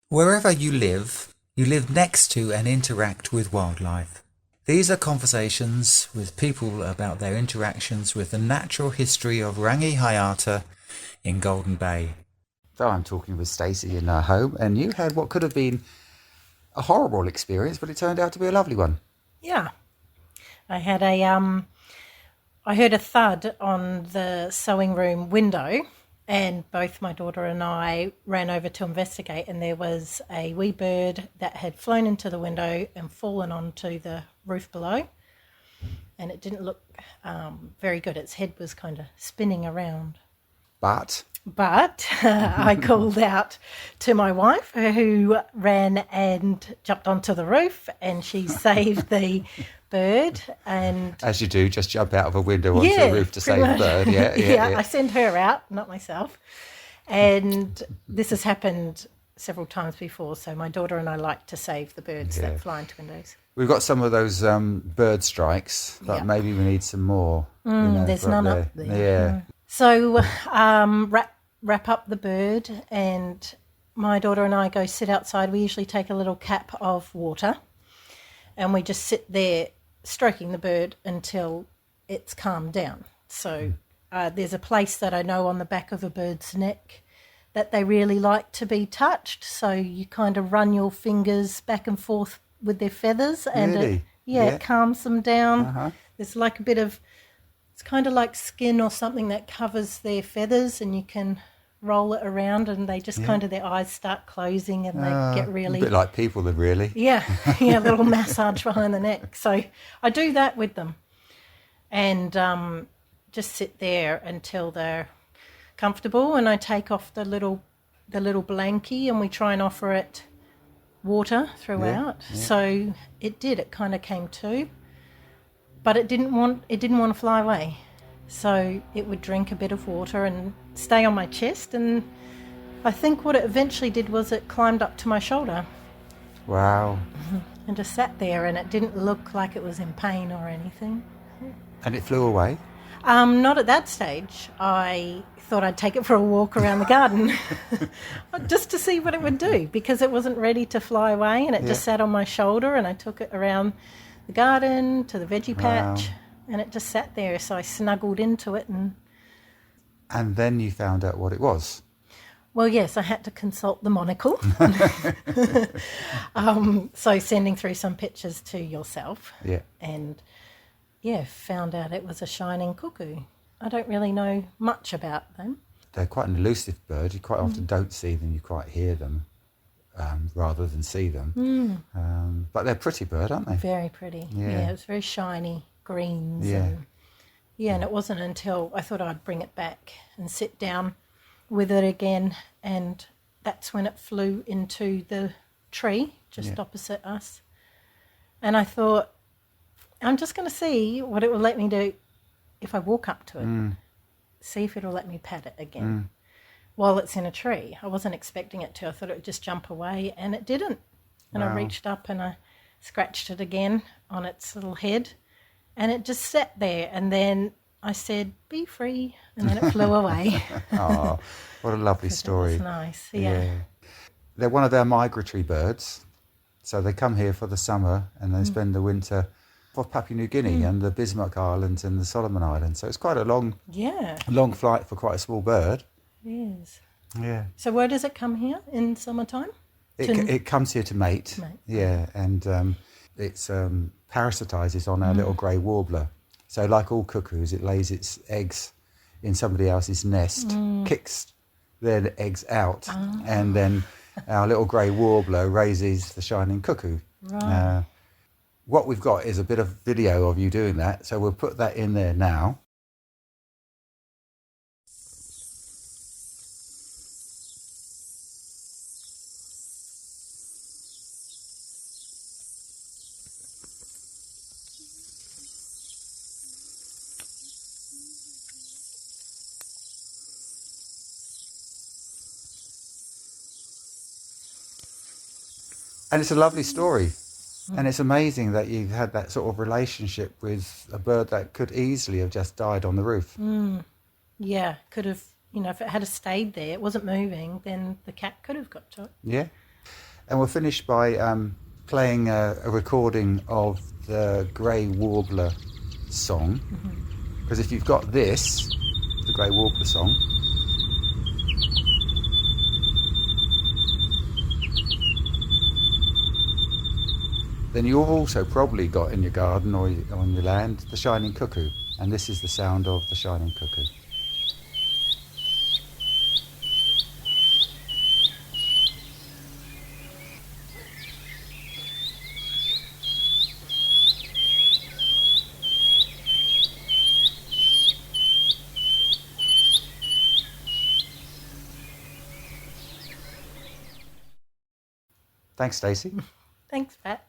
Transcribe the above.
Wherever you live next to and interact with wildlife. These are conversations with people about their interactions with the natural history of Rangi Hayata in Golden Bay. So I'm talking with Stacy in her home, and you had what could have been a horrible experience, but it turned out to be a lovely one. Yeah. I had I heard a thud on the sewing room window, and both my daughter and I ran over to investigate, and there was a wee bird that had flown into the window and fallen onto the roof below, and it didn't look very good. Its head was kind of spinning around. But I called out to my wife, who ran and jumped onto the roof, and she saved the bird. And as you do, just jump out of a window onto a roof to save a bird. Yeah. I sent her out, not myself. And this has happened several times before, so my daughter and I like to save the birds that fly into windows. We've got some of those bird strikes, but maybe we need some more. There's none up there. Yeah. So wrap up the bird, and my daughter and I go sit outside. We usually take a little cap of water, and we just sit there stroking the bird until it's calmed down. So there's a place that I know on the back of a bird's neck that they really like to be touched. So you kind of run your fingers back and forth with their feathers, and really? It calms them down. There's like a bit of, it's kind of like skin or something that covers their feathers, and you can roll it around, and they just kind of, their eyes start closing, and they get really... A bit like people, then, really. Yeah, a little massage behind the neck. So I do that with them, and just sit there until they're comfortable, and I take off the little blankie, and we try and offer it water throughout. So it did. It kind of came to, but it didn't want to fly away. So it would drink a bit of water and stay on my chest, and I think what it eventually did was it climbed up to my shoulder. Wow. And just sat there, and it didn't look like it was in pain or anything. And it flew away? Not at that stage. I thought I'd take it for a walk around the garden just to see what it would do, because it wasn't ready to fly away, and it just sat on my shoulder, and I took it around the garden to the veggie patch, and it just sat there. So I snuggled into it. And then you found out what it was? Well, yes, I had to consult the monocle. So sending through some pictures to yourself. Yeah. And, found out it was a shining cuckoo. I don't really know much about them. They're quite an elusive bird. You quite often don't see them, you quite hear them rather than see them. But they're a pretty bird, aren't they? Very pretty. Yeah, it was very shiny, greens. And it wasn't until I thought I'd bring it back and sit down with it again, and that's when it flew into the tree just opposite us. And I thought, I'm just going to see what it will let me do if I walk up to it, see if it'll let me pat it again while it's in a tree. I wasn't expecting it to. I thought it would just jump away, and it didn't. And I reached up and I scratched it again on its little head, and it just sat there. And then I said, "Be free," and then it flew away. Oh, what a lovely story. That's nice, yeah. They're one of our migratory birds. So they come here for the summer, and they spend the winter off Papua New Guinea and the Bismarck Islands and the Solomon Islands. So it's quite a long flight for quite a small bird. Yes. Yeah. So where does it come here in summertime? It comes here to mate. Yeah, and it's parasitizes on our little grey warbler. So like all cuckoos, it lays its eggs in somebody else's nest, kicks their eggs out, and then our little grey warbler raises the shining cuckoo. Right. What we've got is a bit of video of you doing that, so we'll put that in there now. And it's a lovely story. And it's amazing that you've had that sort of relationship with a bird that could easily have just died on the roof. Yeah, could have, if it had stayed there, it wasn't moving, then the cat could have got to it. Yeah. And we'll finish by playing a recording of the grey warbler song. Because if you've got this, the grey warbler song, then you've also probably got in your garden or on your land the shining cuckoo. And this is the sound of the shining cuckoo. Thanks, Stacy. Thanks, Pat.